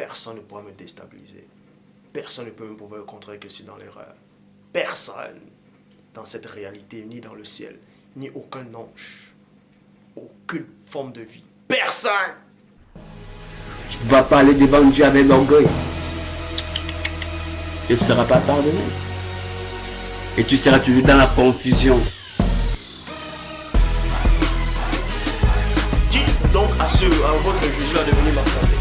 personne ne pourra me déstabiliser. Personne ne peut me prouver le contraire que je suis dans l'erreur. Personne dans cette réalité, ni dans le ciel, ni aucun ange, aucune forme de vie. Personne! Tu vas parler devant Dieu avec l'orgueil. Il ne sera pas pardonné. Et tu seras toujours dans la confusion. Dites donc à votre Jésus à devenir m'affronter.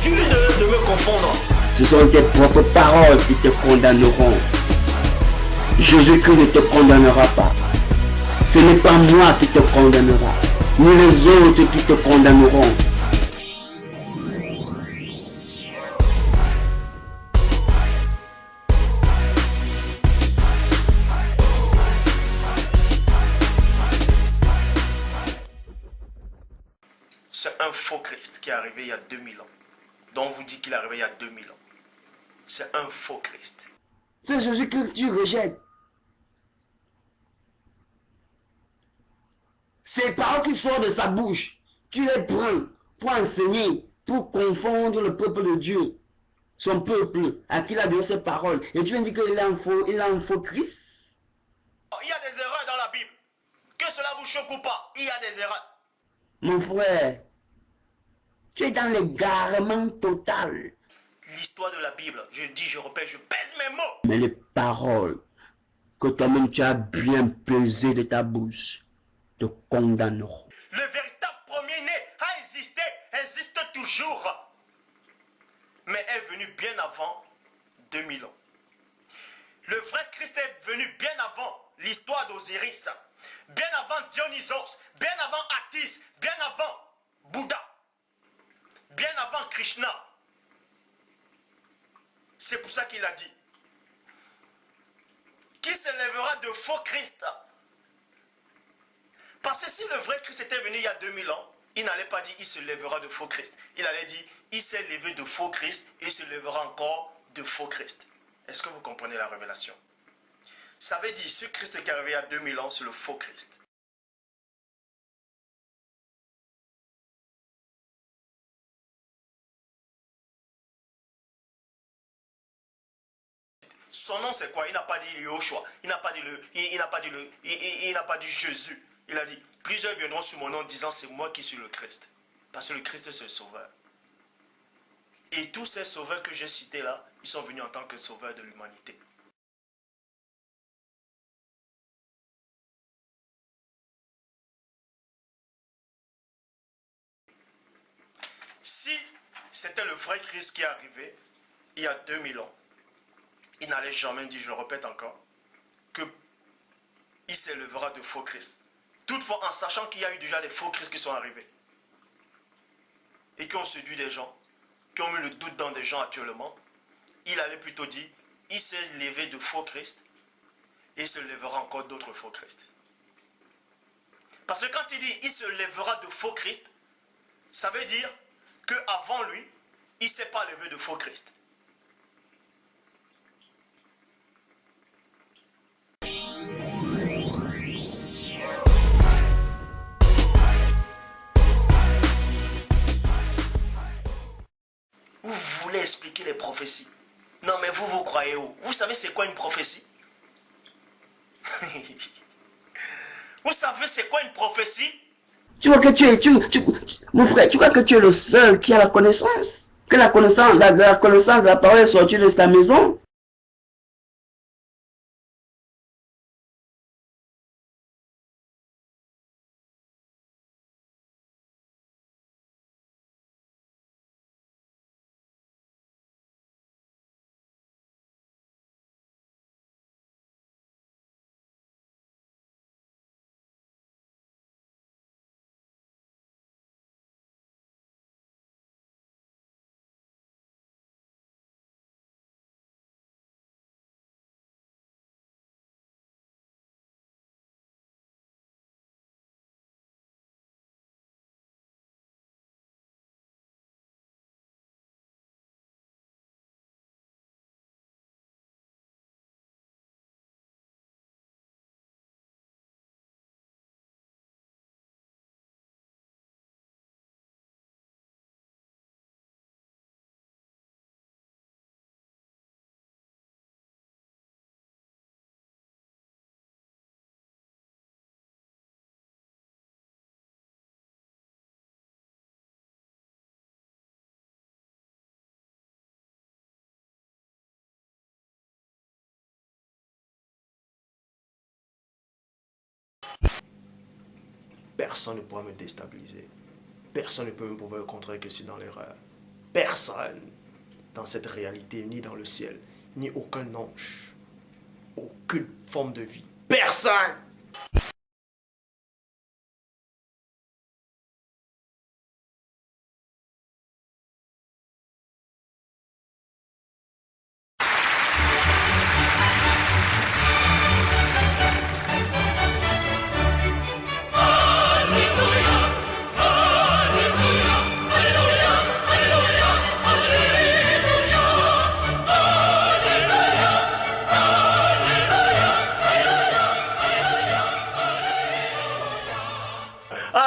Dis-lui de me confondre. Ce sont tes propres paroles qui te condamneront. Jésus-Christ ne te condamnera pas. Ce n'est pas moi qui te condamnera, ni les autres qui te condamneront. C'est un faux Christ qui est arrivé il y a 2000 ans. Dont on vous dit qu'il est arrivé il y a 2000 ans. C'est un faux Christ. C'est Jésus que tu rejettes. Ces paroles qui sortent de sa bouche, tu les prends pour enseigner, pour confondre le peuple de Dieu, son peuple, à qui il a donné ces paroles. Et tu viens dire qu'il a un faux Christ. Il y a des erreurs dans la Bible. Que cela vous choque ou pas, il y a des erreurs. Mon frère, tu es dans l'égarement total. L'histoire de la Bible, je dis, je répète, je pèse mes mots. Mais les paroles que toi-même tu as bien pesées de ta bouche te condamneront. Le véritable premier-né a existé, existe toujours. Mais est venu bien avant 2000 ans. Le vrai Christ est venu bien avant l'histoire d'Osiris, bien avant Dionysos, bien avant Attis, bien avant Bouddha, bien avant Krishna. C'est pour ça qu'il a dit: qui se lèvera de faux Christ? Parce que si le vrai Christ était venu il y a 2000 ans, il n'allait pas dire il se lèvera de faux Christ. Il allait dire il s'est levé de faux Christ et il se lèvera encore de faux Christ. Est-ce que vous comprenez la révélation? Ça veut dire ce Christ qui est arrivé il y a 2000 ans, c'est le faux Christ. Son nom c'est quoi? Il n'a pas dit Yoshua, il n'a pas dit Jésus. Il a dit plusieurs viendront sur mon nom disant c'est moi qui suis le Christ. Parce que le Christ c'est le sauveur. Et tous ces sauveurs que j'ai cités là, ils sont venus en tant que sauveurs de l'humanité. Si c'était le vrai Christ qui est arrivé il y a 2000 ans, il n'allait jamais dire, je le répète encore, qu'il s'élèvera de faux Christ. Toutefois, en sachant qu'il y a eu déjà des faux Christ qui sont arrivés et qui ont séduit des gens, qui ont mis le doute dans des gens actuellement, il allait plutôt dire, il s'est levé de faux Christ et il se lèvera encore d'autres faux Christ. Parce que quand il dit, il se lèvera de faux Christ, ça veut dire qu'avant lui, il ne s'est pas levé de faux Christ. Vous voulez expliquer les prophéties. Non mais vous croyez où? Vous savez c'est quoi une prophétie? Vous savez c'est quoi une prophétie? Tu vois que mon frère, tu crois que tu es le seul qui a la connaissance? Que la connaissance de la parole est sortie de ta maison? personne ne pourra me déstabiliser. Personne ne peut me prouver le contraire que je suis dans l'erreur. Personne dans cette réalité, ni dans le ciel, ni aucun ange, aucune forme de vie. Personne!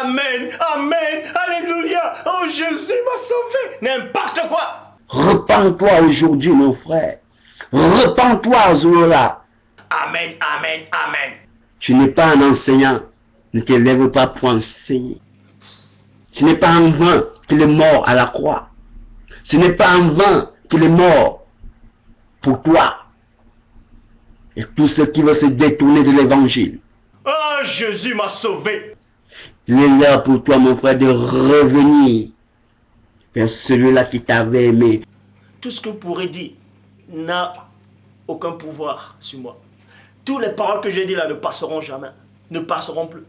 Amen, amen, alléluia. Oh, Jésus m'a sauvé. N'importe quoi. Repends-toi aujourd'hui, mon frère. Repends-toi, Zola. Amen, amen, amen. Tu n'es pas un enseignant. Ne te lève pas pour enseigner. Ce n'est pas en vain qu'il est mort à la croix. Ce n'est pas en vain qu'il est mort pour toi. Et tous ceux qui veulent se détourner de l'évangile. Oh, Jésus m'a sauvé. Il est l'heure pour toi, mon frère, de revenir vers celui-là qui t'avait aimé. Tout ce que vous pourrez dire n'a aucun pouvoir sur moi. Toutes les paroles que j'ai dit là ne passeront jamais, ne passeront plus.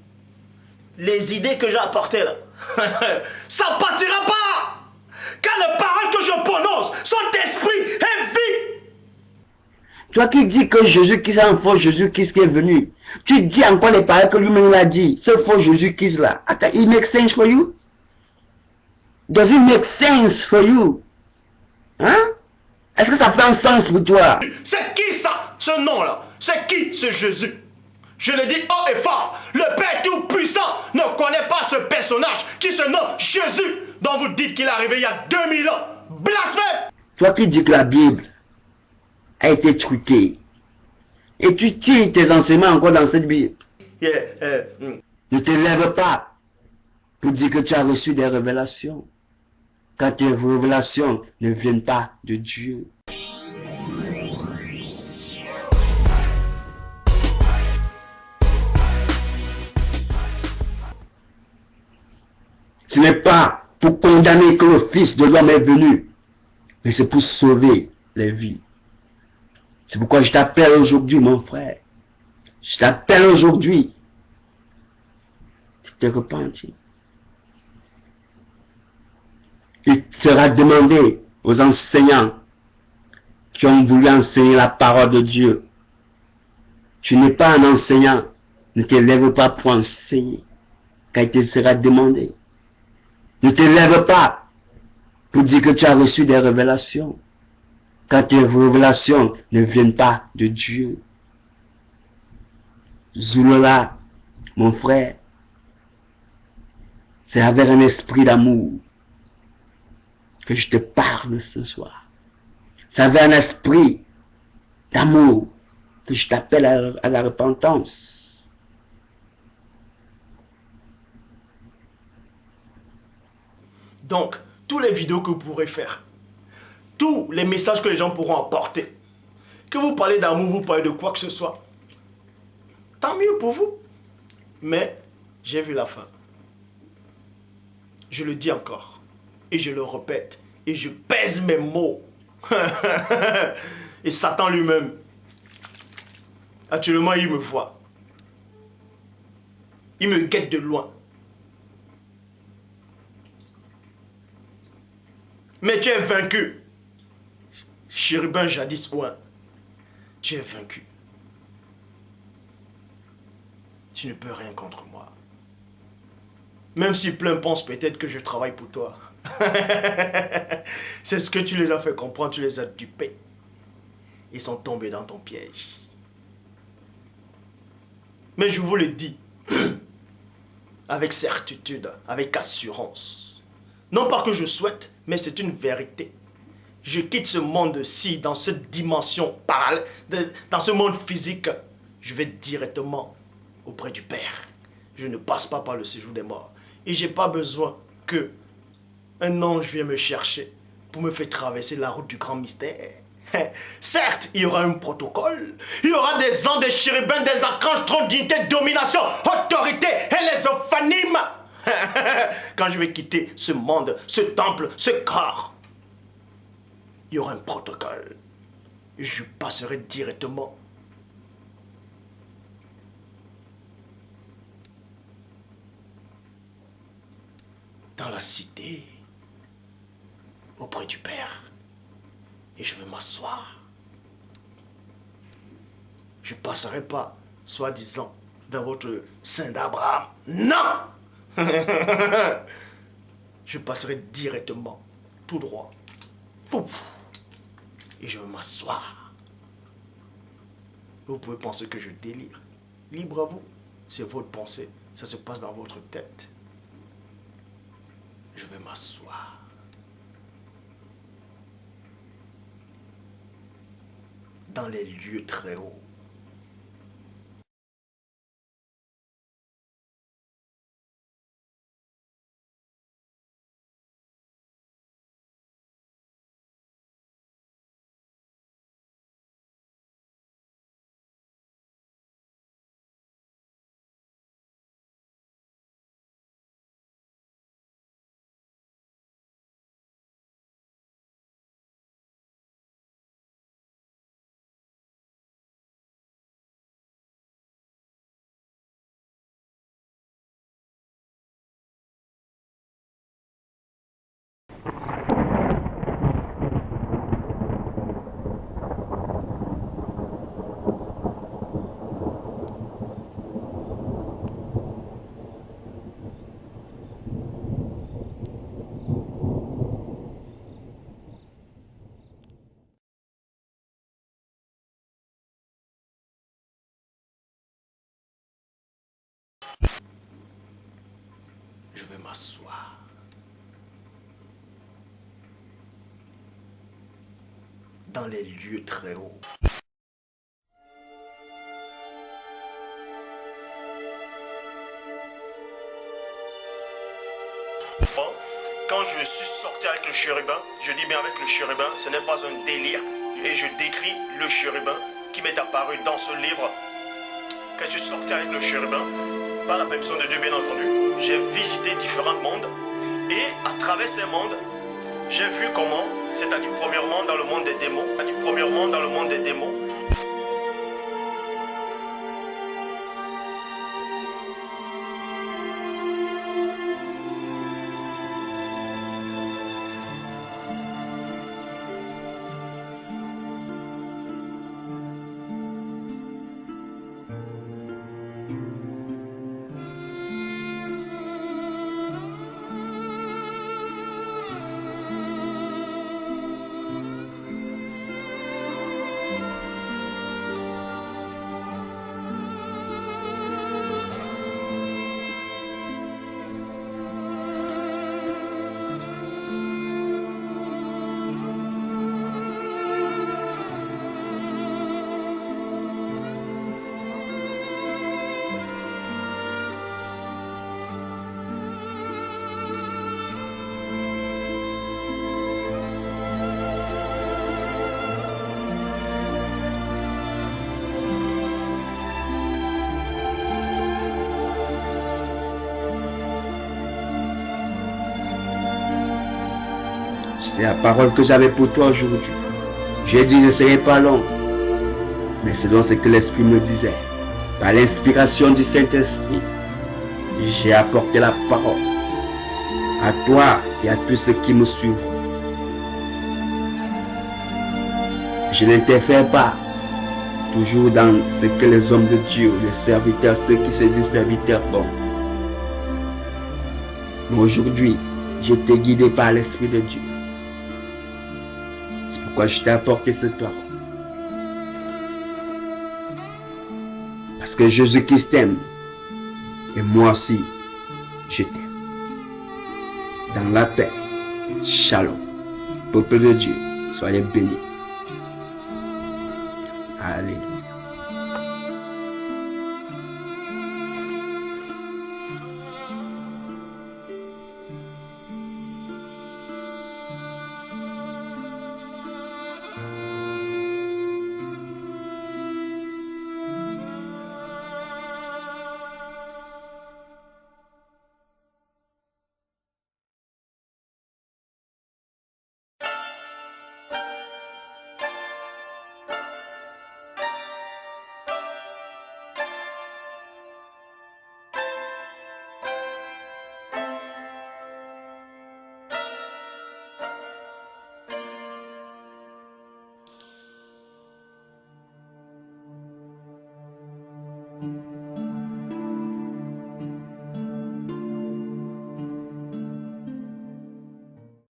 Les idées que j'ai apportées là, ça ne partira pas. Car les paroles que je prononce sont esprit et vie. Toi qui dis que Jésus-Christ est un faux Jésus-Christ qui est venu, tu dis encore les paroles que lui-même a dit. Ce faux Jésus-Christ là, it makes sense for you? Does it make sense for you? Hein? Est-ce que ça fait un sens pour toi? C'est qui ça, ce nom-là? C'est qui ce Jésus? Je le dis haut et fort, le Père Tout-Puissant ne connaît pas ce personnage qui se nomme Jésus, dont vous dites qu'il est arrivé il y a 2000 ans. Blasphème! Toi qui dis que la Bible a été truquée, et tu tires tes enseignements encore dans cette Bible. Ne te lève pas pour dire que tu as reçu des révélations, quand tes révélations ne viennent pas de Dieu. Ce n'est pas pour condamner que le Fils de l'homme est venu, mais c'est pour sauver les vies. C'est pourquoi je t'appelle aujourd'hui, mon frère. Je t'appelle aujourd'hui. Tu te repentis. Il sera demandé aux enseignants qui ont voulu enseigner la parole de Dieu. Tu n'es pas un enseignant. Ne te lève pas pour enseigner, car il te sera demandé. Ne te lève pas pour dire que tu as reçu des révélations, quand tes révélations ne viennent pas de Dieu. Zoulola, mon frère, c'est avec un esprit d'amour que je te parle ce soir. C'est avec un esprit d'amour que je t'appelle à la repentance. Donc, toutes les vidéos que vous pourrez faire, tous les messages que les gens pourront apporter, que vous parlez d'amour, vous parlez de quoi que ce soit, tant mieux pour vous. Mais j'ai vu la fin. Je le dis encore, et je le répète, et je pèse mes mots. Et Satan lui-même, actuellement, il me voit. Il me guette de loin. Mais tu es vaincu. Chérubin jadis ouin. Tu es vaincu. Tu ne peux rien contre moi. Même si plein pensent peut-être que je travaille pour toi. C'est ce que tu les as fait comprendre, tu les as dupés. Ils sont tombés dans ton piège. Mais je vous le dis, avec certitude, avec assurance. Non pas que je souhaite, mais c'est une vérité. Je quitte ce monde-ci, dans cette dimension parallèle, dans ce monde physique. Je vais directement auprès du Père. Je ne passe pas par le séjour des morts. Et je n'ai pas besoin que un ange vienne me chercher pour me faire traverser la route du grand mystère. Certes, il y aura un protocole, il y aura des anges, des chérubins, des archanges, trône, dignité, domination, autorité et les ophanimes. Quand je vais quitter ce monde, ce temple, ce corps, il y aura un protocole. Je passerai directement dans la cité auprès du Père. Et je vais m'asseoir. Je ne passerai pas, soi-disant, dans votre sein d'Abraham. Non. Je passerai directement, tout droit. Fouf. Et je vais m'asseoir. Vous pouvez penser que je délire. Libre à vous. C'est votre pensée. Ça se passe dans votre tête. Je vais m'asseoir. Dans les lieux très hauts. Je vais m'asseoir. Dans les lieux très hauts. Quand je suis sorti avec le chérubin, je dis bien avec le chérubin, ce n'est pas un délire. Et je décris le chérubin qui m'est apparu dans ce livre. Quand je suis sorti avec le chérubin, par la permission de Dieu bien entendu, j'ai visité différents mondes. Et à travers ces mondes, j'ai vu comment, c'est-à-dire premièrement dans le monde des démons, C'est la parole que j'avais pour toi aujourd'hui. J'ai dit, ne serait pas long. Mais selon ce que l'Esprit me disait, par l'inspiration du Saint-Esprit, j'ai apporté la parole à toi et à tous ceux qui me suivent. Je n'interfère pas, toujours dans ce que les hommes de Dieu, les serviteurs, ceux qui se disent serviteurs font. Mais aujourd'hui, je t'ai guidé par l'Esprit de Dieu. C'est pourquoi je t'ai apporté cette parole. Parce que Jésus-Christ t'aime. Et moi aussi, je t'aime. Dans la paix, shalom. Peuple de Dieu, soyez bénis. Alléluia.